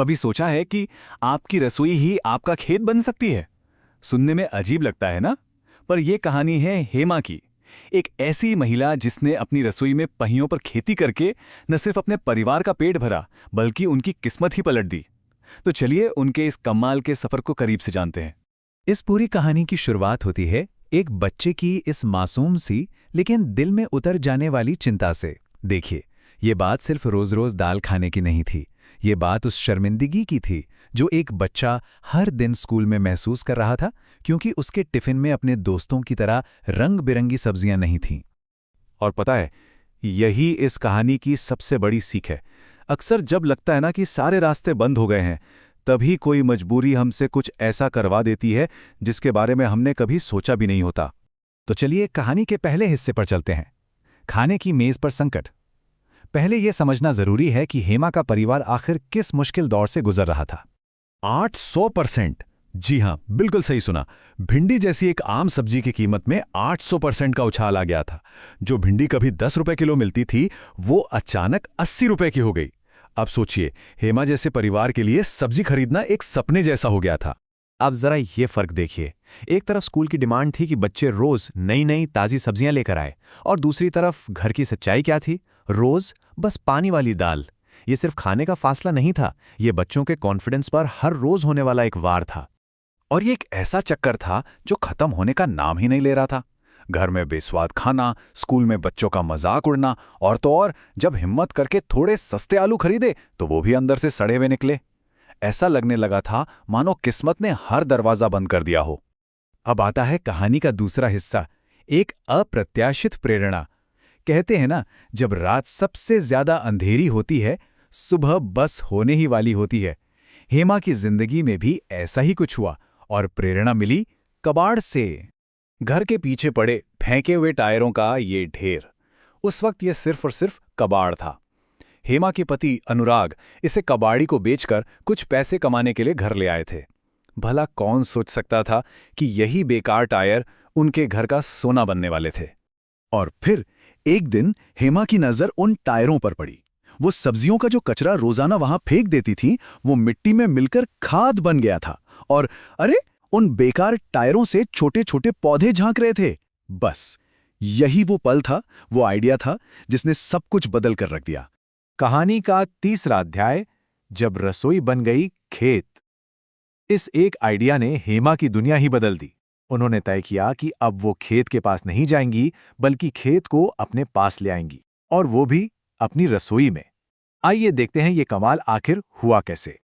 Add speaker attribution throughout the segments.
Speaker 1: कभी सोचा है कि आपकी रसोई ही आपका खेत बन सकती है? सुनने में अजीब लगता है ना? पर यह कहानी है हेमा की। एक ऐसी महिला जिसने अपनी रसोई में पहियों पर खेती करके न सिर्फ अपने परिवार का पेट भरा, बल्कि उनकी किस्मत ही पलट दी। तो चलिए उनके इस कमाल के सफर को करीब से जानते हैं।
Speaker 2: इस पूरी कहानी की शुरुआत होती है एक बच्चे की इस मासूम सी लेकिन दिल में उतर जाने वाली चिंता से। देखिए, ये बात सिर्फ रोज-रोज दाल खाने की नहीं थी। ये बात उस शर्मिंदगी की थी जो एक बच्चा हर दिन स्कूल में महसूस कर रहा था, क्योंकि उसके टिफिन में अपने दोस्तों की तरह रंग-बिरंगी सब्जियां नहीं थीं।
Speaker 1: और पता है, यही इस कहानी की सबसे बड़ी सीख है। अक्सर जब लगता है ना कि सारे रास्ते बंद हो गए हैं, तभी कोई मजबूरी हमसे कुछ ऐसा करवा देती है जिसके बारे में हमने कभी सोचा भी नहीं होता।
Speaker 2: तो चलिए कहानी के पहले हिस्से पर चलते हैं, खाने की मेज पर संकट। पहले यह समझना जरूरी है कि हेमा का परिवार आखिर किस मुश्किल दौर से गुजर रहा था।
Speaker 1: 800%। जी हां, बिल्कुल सही सुना। भिंडी जैसी एक आम सब्जी की कीमत में 800% का उछाल आ गया था। जो भिंडी कभी 10 रुपए किलो मिलती थी, वो अचानक 80 रुपए की हो गई। अब सोचिए, हेमा जैसे परिवार के लिए सब्जी खरीदना एक सपने जैसा हो गया था।
Speaker 2: अब जरा ये फर्क देखिए, एक तरफ स्कूल की डिमांड थी कि बच्चे रोज नई नई ताजी सब्जियां लेकर आए, और दूसरी तरफ घर की सच्चाई क्या थी? रोज बस पानी वाली दाल। ये सिर्फ खाने का फासला नहीं था, ये बच्चों के कॉन्फिडेंस पर हर रोज होने वाला एक वार था।
Speaker 1: और ये एक ऐसा चक्कर था जो खत्म होने का नाम ही नहीं ले रहा था। घर में बेस्वाद खाना, स्कूल में बच्चों का मजाक उड़ना, और तो और जब हिम्मत करके थोड़े सस्ते आलू खरीदे तो वो भी अंदर से सड़े हुए निकले। ऐसा लगने लगा था मानो किस्मत ने हर दरवाजा बंद कर दिया हो।
Speaker 2: अब आता है कहानी का दूसरा हिस्सा, एक अप्रत्याशित प्रेरणा। कहते हैं ना, जब रात सबसे ज्यादा अंधेरी होती है, सुबह बस होने ही वाली होती है। हेमा की जिंदगी में भी ऐसा ही कुछ हुआ, और प्रेरणा मिली कबाड़ से।
Speaker 1: घर के पीछे पड़े फेंके हुए टायरों का ये ढेर, उस वक्त ये सिर्फ और सिर्फ कबाड़ था। हेमा के पति अनुराग इसे कबाड़ी को बेचकर कुछ पैसे कमाने के लिए घर ले आए थे। भला कौन सोच सकता था कि यही बेकार टायर उनके घर का सोना बनने वाले थे। और फिर एक दिन हेमा की नजर उन टायरों पर पड़ी। वो सब्जियों का जो कचरा रोजाना वहां फेंक देती थी, वो मिट्टी में मिलकर खाद बन गया था। और अरे, उन बेकार टायरों से छोटे छोटे पौधे झांक रहे थे। बस यही वो पल था, वो आइडिया था जिसने सब कुछ बदल कर रख दिया।
Speaker 2: कहानी का तीसरा अध्याय, जब रसोई बन गई खेत। इस एक आइडिया ने हेमा की दुनिया ही बदल दी। उन्होंने तय किया कि अब वो खेत के पास नहीं जाएंगी, बल्कि खेत को अपने पास ले आएंगी, और वो भी अपनी रसोई में। आइए देखते हैं ये कमाल आखिर हुआ कैसे।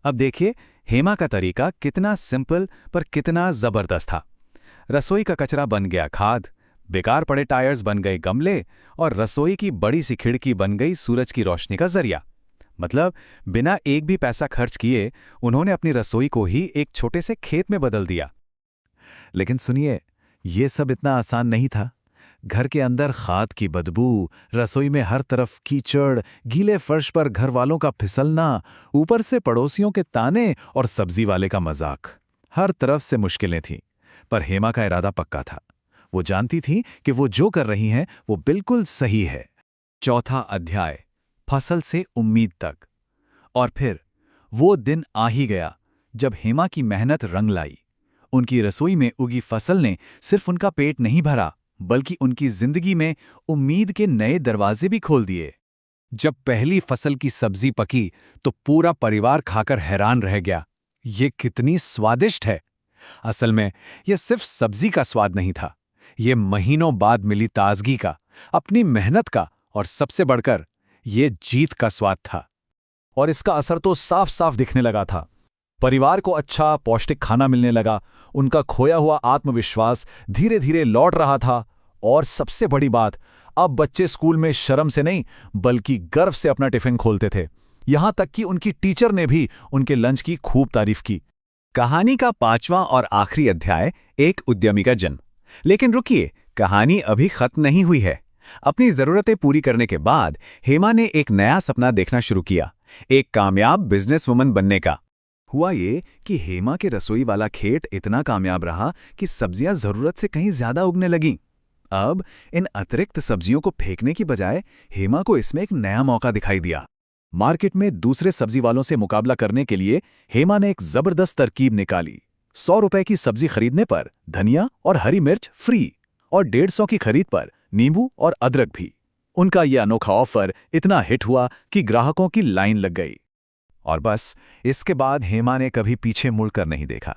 Speaker 2: अब देखिए, हेमा का तरीका कितना सिंपल पर कितना जबरदस्त था। रसोई का कचरा बन गया खाद, बेकार पड़े टायर्स बन गए गमले, और रसोई की बड़ी सी खिड़की बन गई सूरज की रोशनी का जरिया। मतलब बिना एक भी पैसा खर्च किए उन्होंने अपनी रसोई को ही एक छोटे से खेत में बदल दिया। लेकिन सुनिए, ये सब इतना आसान नहीं था। घर के अंदर खाद की बदबू, रसोई में हर तरफ कीचड़, गीले फर्श पर घर वालों का फिसलना, ऊपर से पड़ोसियों के ताने और सब्जी वाले का मजाक। हर तरफ से मुश्किलें थीं, पर हेमा का इरादा पक्का था। वो जानती थी कि वो जो कर रही हैं वो बिल्कुल सही है। चौथा अध्याय, फसल से उम्मीद तक। और फिर वो दिन आ ही गया जब हेमा की मेहनत रंग लाई। उनकी रसोई में उगी फसल ने सिर्फ उनका पेट नहीं भरा, बल्कि उनकी जिंदगी में उम्मीद के नए दरवाजे भी खोल दिए। जब पहली फसल की सब्जी पकी तो पूरा परिवार खाकर हैरान रह गया। ये कितनी स्वादिष्ट है! असल में यह सिर्फ सब्जी का स्वाद नहीं था, ये महीनों बाद मिली ताजगी का, अपनी मेहनत का, और सबसे बढ़कर ये जीत का स्वाद था।
Speaker 1: और इसका असर तो साफ साफ दिखने लगा था। परिवार को अच्छा पौष्टिक खाना मिलने लगा, उनका खोया हुआ आत्मविश्वास धीरे धीरे लौट रहा था, और सबसे बड़ी बात, अब बच्चे स्कूल में शर्म से नहीं बल्कि गर्व से अपना टिफिन खोलते थे। यहां तक कि उनकी टीचर ने भी उनके लंच की खूब तारीफ की।
Speaker 2: कहानी का पांचवां और आखिरी अध्याय, एक उद्यमी का जन्म। लेकिन रुकिए, कहानी अभी खत्म नहीं हुई है। अपनी जरूरतें पूरी करने के बाद हेमा ने एक नया सपना देखना शुरू किया, एक कामयाब बिजनेसवुमन बनने का।
Speaker 1: हुआ ये कि हेमा के रसोई वाला खेत इतना कामयाब रहा कि सब्जियां जरूरत से कहीं ज्यादा उगने लगीं। अब इन अतिरिक्त सब्जियों को फेंकने की बजाय हेमा को इसमें एक नया मौका दिखाई दिया। मार्केट में दूसरे सब्जी वालों से मुकाबला करने के लिए हेमा ने एक जबरदस्त तरकीब निकाली। 100 रुपए की सब्जी खरीदने पर धनिया और हरी मिर्च फ्री और 150 की खरीद पर नींबू और अदरक भी। उनका यह अनोखा ऑफर इतना हिट हुआ कि ग्राहकों की लाइन लग गई।
Speaker 2: और बस इसके बाद हेमा ने कभी पीछे मुड़कर नहीं देखा।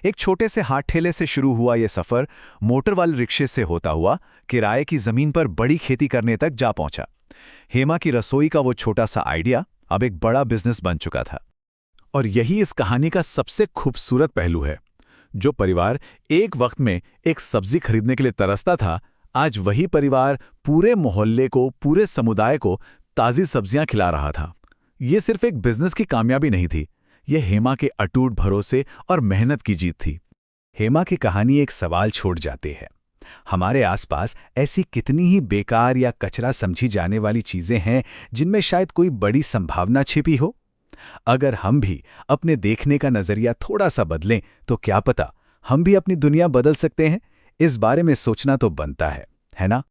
Speaker 2: एक छोटे से हाथ ठेले से शुरू हुआ यह सफर मोटर वाले रिक्शे से होता हुआ किराए की जमीन पर बड़ी खेती करने तक जा पहुंचा। हेमा की रसोई का वो छोटा सा आइडिया अब एक बड़ा बिजनेस बन चुका था।
Speaker 1: और यही इस कहानी का सबसे खूबसूरत पहलू है। जो परिवार एक वक्त में एक सब्जी खरीदने के लिए तरसता था, आज वही परिवार पूरे मोहल्ले को, पूरे समुदाय को ताज़ी सब्जियां खिला रहा था। ये सिर्फ एक बिजनेस की कामयाबी नहीं थी, यह हेमा के अटूट भरोसे और मेहनत की जीत थी। हेमा की कहानी एक सवाल छोड़ जाती है। हमारे आसपास ऐसी कितनी ही बेकार या कचरा समझी जाने वाली चीजें हैं जिनमें शायद कोई बड़ी संभावना छिपी हो। अगर हम भी अपने देखने का नजरिया थोड़ा सा बदलें तो क्या पता हम भी अपनी दुनिया बदल सकते हैं। इस बारे में सोचना तो बनता है ना?